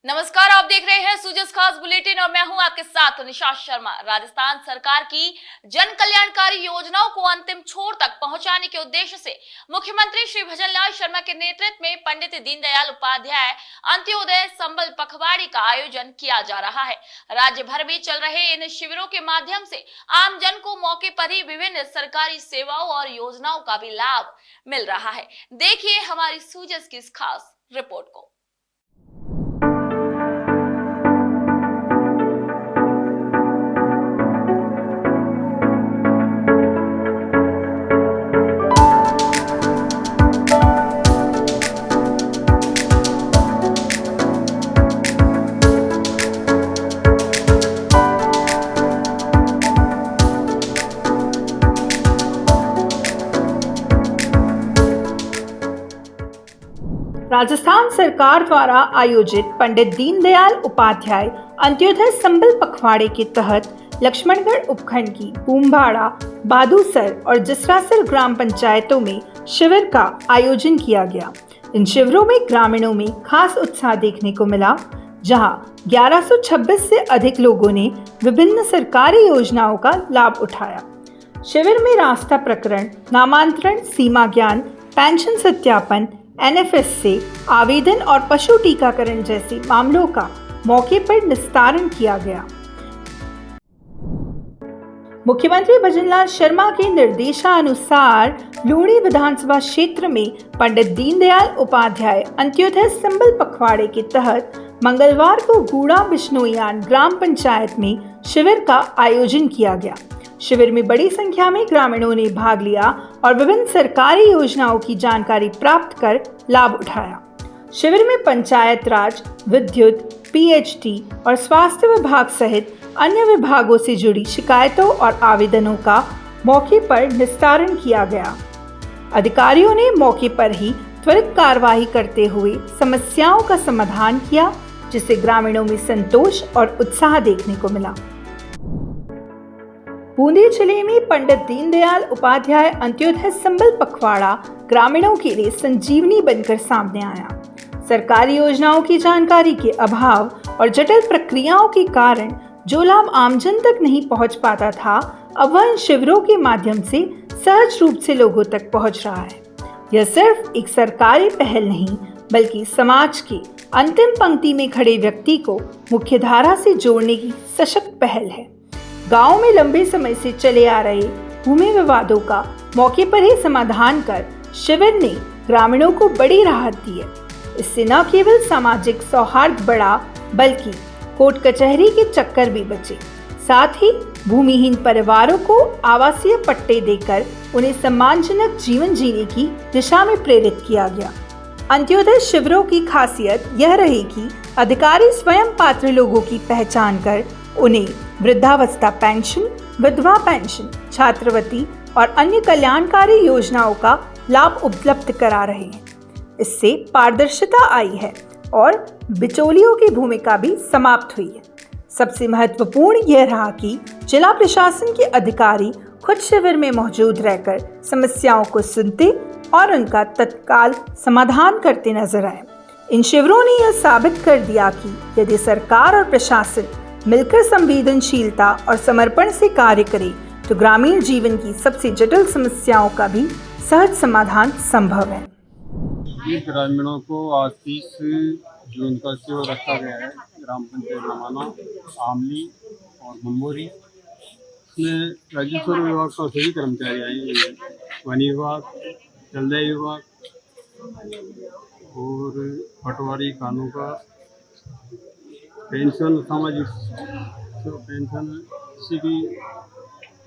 नमस्कार, आप देख रहे हैं सूजस खास बुलेटिन और मैं हूं आपके साथ निशा शर्मा। राजस्थान सरकार की जन कल्याणकारी योजनाओं को अंतिम छोर तक पहुंचाने के उद्देश्य से मुख्यमंत्री श्री भजनलाल शर्मा के नेतृत्व में पंडित दीनदयाल उपाध्याय अंत्योदय संबल पखवाड़ी का आयोजन किया जा रहा है। राज्य भर में चल रहे इन शिविरों के माध्यम से आम जन को मौके पर ही विभिन्न सरकारी सेवाओं और योजनाओं का भी लाभ मिल रहा है। देखिए हमारी सूजस की इस खास रिपोर्ट को। राजस्थान सरकार द्वारा आयोजित पंडित दीनदयाल उपाध्याय अंत्योदय संबल पखवाड़े के तहत लक्ष्मणगढ़ उपखंड की बूमबाड़ा, बादूसर और जसरासर ग्राम पंचायतों में शिविर का आयोजन किया गया। इन शिविरों में ग्रामीणों में खास उत्साह देखने को मिला, जहां 1126 से अधिक लोगों ने विभिन्न सरकारी योजनाओं का लाभ उठाया। शिविर में रास्ता प्रकरण, नामांतरण, सीमा ज्ञान, पेंशन सत्यापन, NFS से आवेदन और पशु टीकाकरण जैसे मामलों का मौके पर निस्तारण किया गया। मुख्यमंत्री भजनलाल शर्मा के निर्देशानुसार लूणी विधानसभा क्षेत्र में पंडित दीनदयाल उपाध्याय अंत्योदय संबल पखवाड़े के तहत मंगलवार को गूड़ा बिश्नोईयान ग्राम पंचायत में शिविर का आयोजन किया गया। शिविर में बड़ी संख्या में ग्रामीणों ने भाग लिया और विभिन्न सरकारी योजनाओं की जानकारी प्राप्त कर लाभ उठाया। शिविर में पंचायत राज, विद्युत, PHT और स्वास्थ्य विभाग सहित अन्य विभागों से जुड़ी शिकायतों और आवेदनों का मौके पर निस्तारण किया गया। अधिकारियों ने मौके पर ही त्वरित कार्रवाई करते हुए समस्याओं का समाधान किया, जिससे ग्रामीणों में संतोष और उत्साह देखने को मिला। बूंदी जिले में पंडित दीनदयाल उपाध्याय अंत्योदय संबल पखवाड़ा ग्रामीणों के लिए संजीवनी बनकर सामने आया। सरकारी योजनाओं की जानकारी के अभाव और जटिल प्रक्रियाओं के कारण जो लाभ आमजन तक नहीं पहुंच पाता था, अब वह इन शिविरों के माध्यम से सहज रूप से लोगों तक पहुंच रहा है। यह सिर्फ एक सरकारी पहल नहीं, बल्कि समाज के अंतिम पंक्ति में खड़े व्यक्ति को मुख्यधारा से जोड़ने की सशक्त पहल है। गांव में लंबे समय से चले आ रहे भूमि विवादों का मौके पर ही समाधान कर शिविर ने ग्रामीणों को बड़ी राहत दी है। इससे न केवल सामाजिक सौहार्द बढ़ा, बल्कि कोर्ट कचहरी के चक्कर भी बचे। साथ ही भूमिहीन परिवारों को आवासीय पट्टे देकर उन्हें सम्मानजनक जीवन जीने की दिशा में प्रेरित किया गया। अंत्योदय शिविरों की खासियत यह रही कि अधिकारी स्वयं पात्र लोगों की पहचान कर उन्हें वृद्धावस्था पेंशन, विधवा पेंशन, छात्रवृत्ति और अन्य कल्याणकारी योजनाओं का लाभ उपलब्ध करा रहे हैं। इससे पारदर्शिता आई है और बिचौलियों की भूमिका भी समाप्त हुई है। सबसे महत्वपूर्ण यह रहा कि जिला प्रशासन के अधिकारी खुद शिविर में मौजूद रहकर समस्याओं को सुनते और उनका तत्काल समाधान करते नजर आए। इन शिविरों ने यह साबित कर दिया कि यदि सरकार और प्रशासन मिलकर संवेदनशीलता और समर्पण से कार्य करे, तो ग्रामीण जीवन की सबसे जटिल समस्याओं का भी सहज समाधान संभव है। ग्रामीणों को आज 30 जून का शिविर रखा गया है। ग्राम पंचायत नमाना, आमली और मंबोरी में राजस्व विभाग का सभी कर्मचारी आए हैं। वन विभाग, जलदाय विभाग और पटवारी, कानून का, पेंशन, सामाजिक पेंशन, किसी की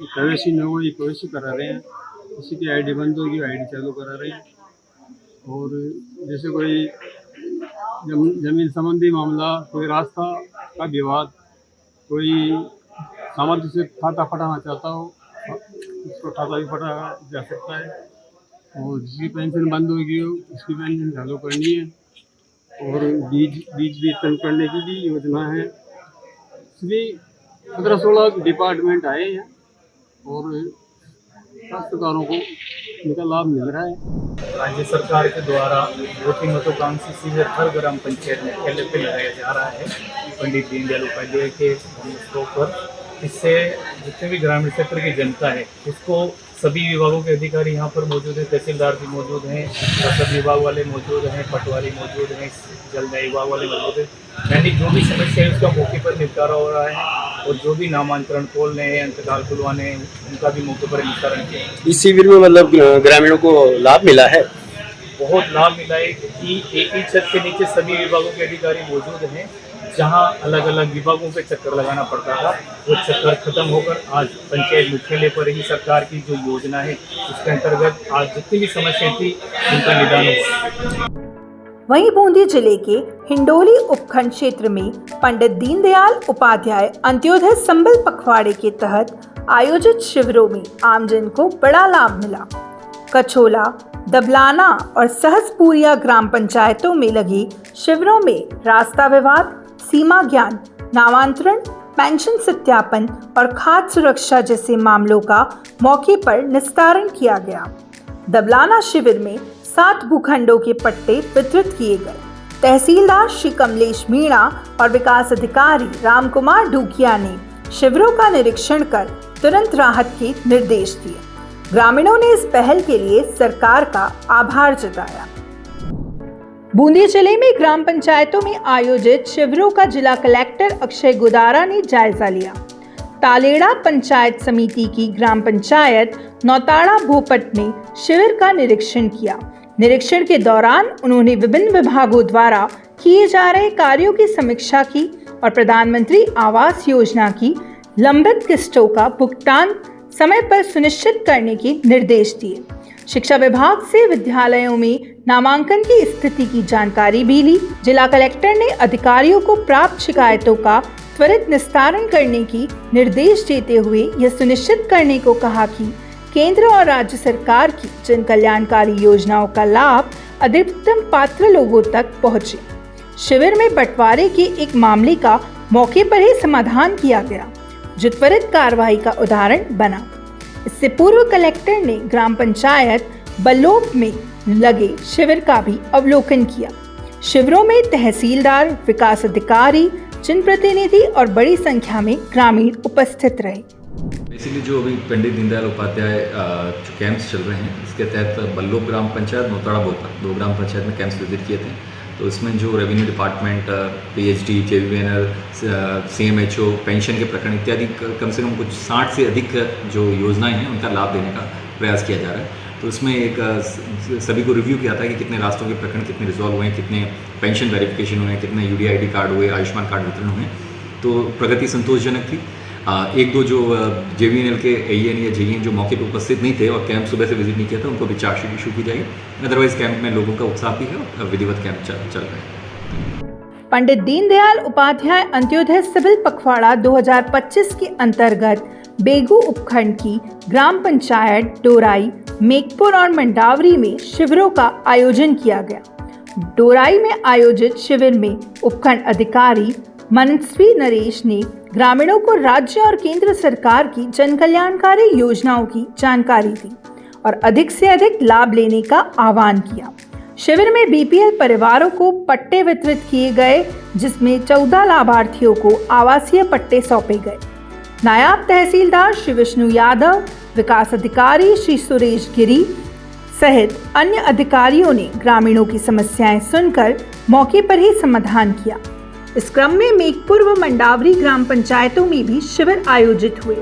प्रवेशी न हुई प्रवेशी करा रहे हैं, किसी की ID बंद होगी ID चालू करा रहे हैं। और जैसे कोई जमीन संबंधी मामला, कोई रास्ता का विवाद, कोई सामर्थ्य से खाता फटाना चाहता हो, उसको खाता भी फटा जा सकता है। और जिसकी पेंशन बंद होगी उसकी पेंशन चालू करनी है। और बीज वितरण करने की भी योजना है। इसलिए 15-16 डिपार्टमेंट आए हैं और काश्तकारों को इनका लाभ मिल रहा है। राज्य सरकार के द्वारा वोटिंग महत्वाकांक्षी शिविर हर ग्राम पंचायत में पहले लगाया जा रहा है। पंडित दीनदयाल उपाध्याय के जन्मोत्सव पर। इससे जितने भी ग्रामीण क्षेत्र की जनता है उसको सभी विभागों के अधिकारी यहाँ पर मौजूद हैं, तहसीलदार भी मौजूद हैं, रसद विभाग वाले मौजूद हैं, पटवारी मौजूद हैं, जल विभाग वाले मौजूद हैं। यानी जो भी समस्या है उसका मौके पर निपटारा हो रहा है और जो भी नामांतरण खोलने हैं, अंतकाल खुलवाने हैं, उनका भी मौके पर निस्तारण किया है। इस शिविर में मतलब ग्रामीणों को लाभ मिला है? बहुत लाभ मिला है कि एक ही छत के नीचे सभी विभागों के अधिकारी मौजूद हैं। जहां अलग अलग विभागों पे चक्कर लगाना पड़ता था वो चक्कर खत्म होकर आज पंचायत मुख्यालय पर ही सरकार की जो योजना है उसके अंतर्गत आज जितनी भी समस्या थी उनका निदान हुआ। वहीं बूंदी जिले के हिंडोली उपखंड क्षेत्र में पंडित दीनदयाल उपाध्याय अंत्योदय संबल पखवाड़े के तहत आयोजित शिविरों में आमजन को बड़ा लाभ मिला। कछोला, दबलाना और सहसपुरिया ग्राम पंचायतों में लगे शिविरों में रास्ता विवाद, सीमा ज्ञान, नामांतरण, पेंशन सत्यापन और खाद्य सुरक्षा जैसे मामलों का मौके पर निस्तारण किया गया। दबलाना शिविर में 7 भूखंडों के पट्टे वितरित किए गए। तहसीलदार श्री कमलेश मीणा और विकास अधिकारी रामकुमार ढूकिया ने शिविरों का निरीक्षण कर तुरंत राहत के निर्देश दिए। ग्रामीणों ने इस पहल के लिए सरकार का आभार जताया। बूंदी जिले में ग्राम पंचायतों में आयोजित शिविरों का जिला कलेक्टर अक्षय गुदारा ने जायजा लिया। तालेड़ा पंचायत समिति की ग्राम पंचायत नौताड़ा भोपट में शिविर का निरीक्षण किया। निरीक्षण के दौरान उन्होंने विभिन्न विभागों द्वारा किए जा रहे कार्यों की समीक्षा की और प्रधानमंत्री आवास योजना की लंबित किस्तों का भुगतान समय पर सुनिश्चित करने के निर्देश दिए। शिक्षा विभाग से विद्यालयों में नामांकन की स्थिति की जानकारी भी ली। जिला कलेक्टर ने अधिकारियों को प्राप्त शिकायतों का त्वरित निस्तारण करने की निर्देश देते हुए यह सुनिश्चित करने को कहा कि केंद्र और राज्य सरकार की जन कल्याणकारी योजनाओं का लाभ अधिकतम पात्र लोगों तक पहुंचे। शिविर में बंटवारे के एक मामले का मौके पर ही समाधान किया गया, जो त्वरित कार्रवाई का उदाहरण बना। इससे पूर्व कलेक्टर ने ग्राम पंचायत बल्लोप में लगे शिविर का भी अवलोकन किया। शिविरों में तहसीलदार, विकास अधिकारी, जनप्रतिनिधि और बड़ी संख्या में ग्रामीण उपस्थित रहे। बेसिकली जो अभी पंडित दीनदयाल उपाध्याय जो कैंप्स चल रहे हैं इसके तहत बल्लोप ग्राम पंचायत, नौताड़ा भोपट 2 ग्राम पंचायत में कैंप्स विजिट किए थे। तो इसमें जो revenue department, PHD, JVNL, CMHO, pension के प्रकरण इत्यादि कम से कम कुछ 60 से अधिक जो योजनाएं हैं उनका लाभ देने का प्रयास किया जा रहा है। तो उसमें एक सभी को रिव्यू किया था कि कितने रास्तों के प्रकरण कितने रिजॉल्व हुए हैं, कितने पेंशन वेरिफिकेशन हुए हैं, कितने यूडीआईडी कार्ड हुए, आयुष्मान कार्ड वितरण हुए। तो प्रगति संतोषजनक थी। 1-2 जो जेवीएनएल के एईएन या जेईएन जो मौके पर उपस्थित नहीं थे और कैंप सुबह से विजिट नहीं किया था उनको भी चार्जशीट इशू की जाएगी। अदरवाइज कैंप में लोगों का उत्साह भी है और विधिवत कैंप चल रहा है। पंडित दीनदयाल उपाध्याय अंत्योदय सिविल पखवाड़ा 2025 के अंतर्गत बेगू उपखंड की ग्राम पंचायत डोराई, मेघपुर और मंडावरी में शिविरों का आयोजन किया गया। डोराई में आयोजित शिविर में उपखंड अधिकारी मनस्वी नरेश ने ग्रामीणों को राज्य और केंद्र सरकार की जन कल्याणकारी योजनाओं की जानकारी दी और अधिक से अधिक लाभ लेने का आह्वान किया। शिविर में बीपीएल परिवारों को पट्टे वितरित किए गए, जिसमें 14 लाभार्थियों को आवासीय पट्टे सौंपे गए। नायब तहसीलदार श्री विष्णु यादव, विकास अधिकारी श्री सुरेश गिरी सहित अन्य अधिकारियों ने ग्रामीणों की समस्याएं सुनकर मौके पर ही समाधान किया। इस क्रम में मेघपुर व मंडावरी ग्राम पंचायतों में भी शिविर आयोजित हुए,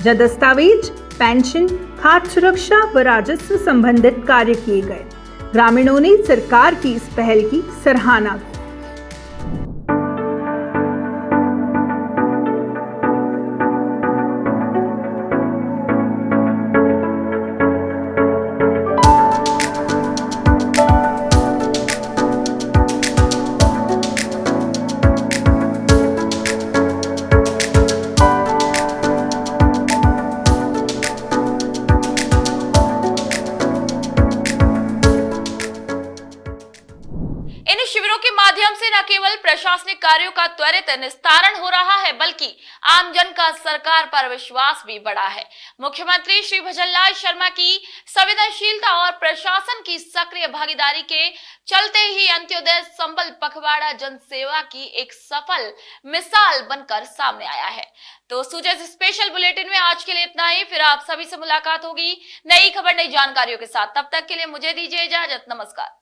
जहां दस्तावेज, पेंशन, खाद्य सुरक्षा व राजस्व संबंधित कार्य किए गए। ग्रामीणों ने सरकार की इस पहल की सराहना की। इन शिविरों के माध्यम का त्वरित निस्तारण हो रहा है, बल्कि आमजन का सरकार पर विश्वास भी बढ़ा है। मुख्यमंत्री श्री भजनलाल शर्मा की संवेदनशीलता और प्रशासन की सक्रिय भागीदारी के चलते ही अंत्योदय संबल पखवाड़ा जन सेवा की एक सफल मिसाल बनकर सामने आया है। तो सुजय स्पेशल बुलेटिन में आज के लिए इतना ही। फिर आप सभी से मुलाकात होगी नई खबर, नई जानकारियों के साथ। तब तक के लिए मुझे दीजिए इजाजत। नमस्कार।